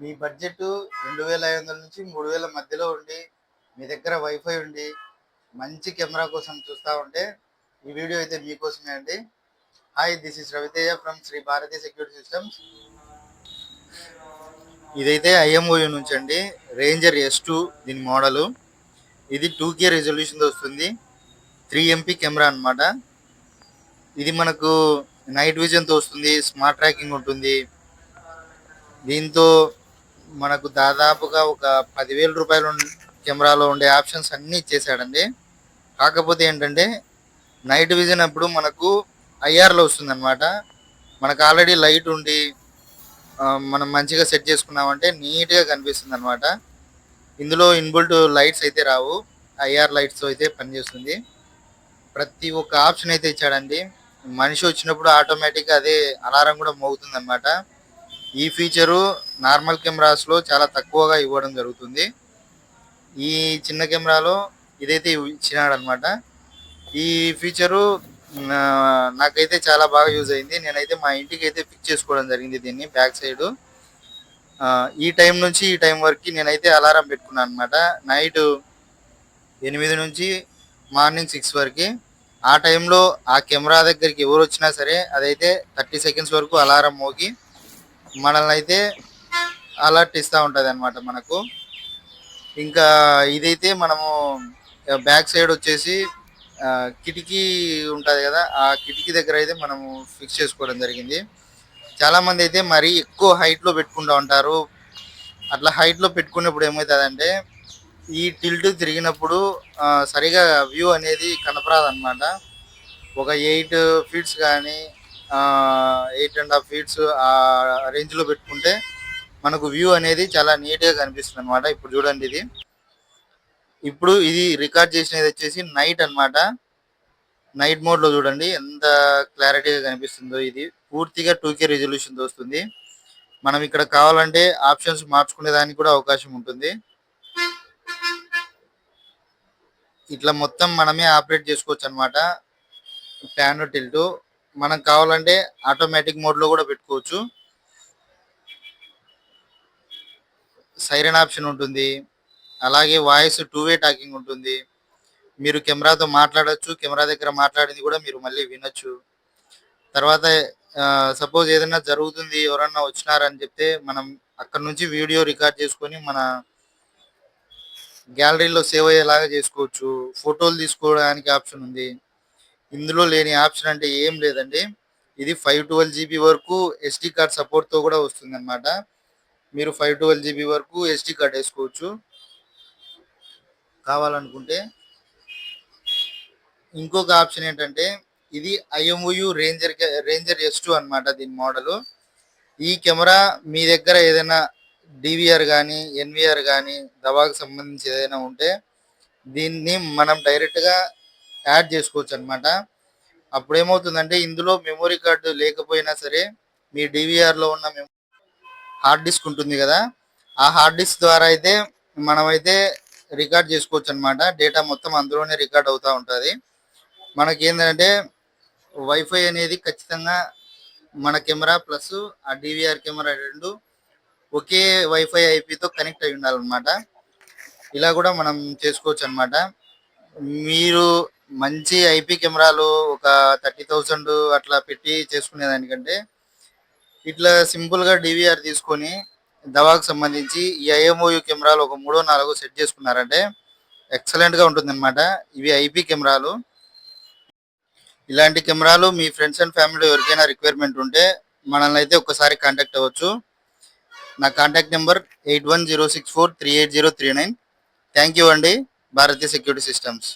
మీ budget 2500 నుంచి 3000 మధ్యలో ఉండి మీ దగ్గర వైఫై ఉండి మంచి కెమెరా కోసం చూస్తూ ఉంటే ఈ వీడియో అయితే మీకోసమే అండి. Hi, this is Raviteja from Shri Bharati security systems. ఇదైతే ఐఎంఓయూ నుంచి అండి, రేంజర్ S2 దీని మోడలు. ఇది 2K రెజల్యూషన్తో వస్తుంది, 3MP కెమెరా అనమాట. ఇది మనకు నైట్ విజన్తో వస్తుంది, స్మార్ట్ ట్రాకింగ్ ఉంటుంది. దీంతో మనకు దాదాపుగా ఒక 10,000 రూపాయలు కెమెరాలో ఉండే ఆప్షన్స్ అన్నీ ఇచ్చేసాడండి. కాకపోతే ఏంటంటే నైట్ విజన్ అప్పుడు మనకు ఐఆర్లో వస్తుంది అనమాట. మనకు ఆల్రెడీ లైట్ ఉండి మనం మంచిగా సెట్ చేసుకున్నామంటే నీట్గా కనిపిస్తుంది అనమాట. ఇందులో ఇన్బుల్ట్ లైట్స్ అయితే రావు, ఐఆర్ లైట్స్ అయితే పనిచేస్తుంది. ప్రతి ఒక్క ఆప్షన్ అయితే ఇచ్చాడండి. మనిషి వచ్చినప్పుడు ఆటోమేటిక్గా అదే అలారం కూడా మోగుతుంది అనమాట. ఈ ఫీచరు నార్మల్ కెమెరాస్లో చాలా తక్కువగా ఇవ్వడం జరుగుతుంది. ఈ చిన్న కెమెరాలో ఇదైతే ఇచ్చినాడు అనమాట. ఈ ఫీచరు నాకైతే చాలా బాగా యూజ్ అయింది. నేనైతే మా ఇంటికి అయితే ఫిక్స్ చేసుకోవడం జరిగింది దీన్ని బ్యాక్ సైడ్. ఈ టైం నుంచి ఈ టైం వరకు నేనైతే అలారం పెట్టుకున్నాను అనమాట. నైట్ 8 నుంచి మార్నింగ్ 6 వరకు. ఆ టైంలో ఆ కెమెరా దగ్గరికి ఎవరు వచ్చినా సరే అదైతే 30 సెకండ్స్ వరకు అలారం మోగి మనల్ని అయితే అలర్ట్ ఇస్తూ ఉంటుంది అనమాట మనకు. ఇంకా ఇదైతే మనము బ్యాక్ సైడ్ వచ్చేసి కిటికీ ఉంటుంది కదా, ఆ కిటికీ దగ్గర అయితే మనము ఫిక్స్ చేసుకోవడం జరిగింది. చాలామంది అయితే మరీ ఎక్కువ హైట్లో పెట్టుకుంటూ ఉంటారు. అట్లా హైట్లో పెట్టుకున్నప్పుడు ఏమవుతుందంటే ఈ టిల్ట్ తిరిగినప్పుడు సరిగా వ్యూ అనేది కనపరాదు అనమాట. ఒక 8 ఫీట్స్ కానీ 8.5 ఫీట్స్ ఆ రేంజ్లో పెట్టుకుంటే మనకు వ్యూ అనేది చాలా నీట్గా కనిపిస్తుంది అనమాట. ఇప్పుడు చూడండి, ఇది రికార్డ్ చేసినది వచ్చేసి నైట్ అనమాట. నైట్ మోడ్లో చూడండి ఎంత క్లారిటీగా కనిపిస్తుందో. ఇది పూర్తిగా 2K రెజల్యూషన్తో వస్తుంది. మనం ఇక్కడ కావాలంటే ఆప్షన్స్ మార్చుకునే దానికి కూడా అవకాశం ఉంటుంది. ఇట్లా మొత్తం మనమే ఆపరేట్ చేసుకోవచ్చు అనమాట. ప్యాన్ టిల్ట్ మనం కావాలంటే ఆటోమేటిక్ మోడ్లో కూడా పెట్టుకోవచ్చు. సైరన్ ఆప్షన్ ఉంటుంది, అలాగే వాయిస్ 2 వే టాకింగ్ ఉంటుంది. మీరు కెమెరాతో మాట్లాడచ్చు, కెమెరా దగ్గర మాట్లాడింది కూడా మీరు మళ్ళీ వినొచ్చు. తర్వాత సపోజ్ ఏదైనా జరుగుతుంది, ఎవరన్నా వచ్చినారని చెప్తే మనం అక్కడ నుంచి వీడియో రికార్డ్ చేసుకొని మన గ్యాలరీలో సేవ్ అయ్యేలాగా చేసుకోవచ్చు. ఫోటోలు తీసుకోవడానికి ఆప్షన్ ఉంది. ఇందులో లేని ఆప్షన్ అంటే ఏం లేదండి. ఇది 512 GB వరకు SD కార్డ్ సపోర్ట్తో కూడా వస్తుంది అనమాట. మీరు 512 GB వరకు SD కార్డ్ వేసుకోవచ్చు కావాలనుకుంటే. ఇంకొక ఆప్షన్ ఏంటంటే ఇది ఐఎంఓయూ రేంజర్ S2 అనమాట దీని మోడలు. ఈ కెమెరా మీ దగ్గర ఏదైనా డివిఆర్ కానీ ఎన్విఆర్ కానీ దవాకు సంబంధించి ఏదైనా ఉంటే దీన్ని మనం డైరెక్ట్గా యాడ్ చేసుకోవచ్చు అనమాట. అప్పుడు ఏమవుతుందంటే ఇందులో మెమొరీ కార్డు లేకపోయినా సరే మీ డివిఆర్లో ఉన్న హార్డ్ డిస్క్ ఉంటుంది కదా, ఆ హార్డ్ డిస్క్ ద్వారా అయితే మనమైతే రికార్డ్ చేసుకోవచ్చు అనమాట. డేటా మొత్తం అందులోనే రికార్డ్ అవుతూ ఉంటుంది. మనకి ఏంటంటే వైఫై అనేది ఖచ్చితంగా మన కెమెరా ప్లస్ ఆ డివిఆర్ కెమెరా రెండు ఒకే వైఫై ఐపీతో కనెక్ట్ అయి ఉండాలన్నమాట. ఇలా కూడా మనం చేసుకోవచ్చు అనమాట. మీరు మంచి ఐపీ కెమెరాలు ఒక 30,000 అట్లా పెట్టి చేసుకునేదానికంటే ఇట్లా సింపుల్గా డివిఆర్ తీసుకొని దవాకు సంబంధించి ఈ ఐఎంఓయూ కెమెరాలు ఒక 3-4 సెట్ చేసుకున్నారంటే ఎక్సలెంట్గా ఉంటుంది అనమాట. ఇవి ఐపీ కెమెరాలు. ఇలాంటి కెమెరాలు మీ ఫ్రెండ్స్ అండ్ ఫ్యామిలీలో ఎవరికైనా రిక్వైర్మెంట్ ఉంటే మనల్ని అయితే ఒకసారి కాంటాక్ట్ అవ్వచ్చు. నా కాంటాక్ట్ నెంబర్ 8106438039. థ్యాంక్ యూ అండి, భారతీయ సెక్యూరిటీ సిస్టమ్స్.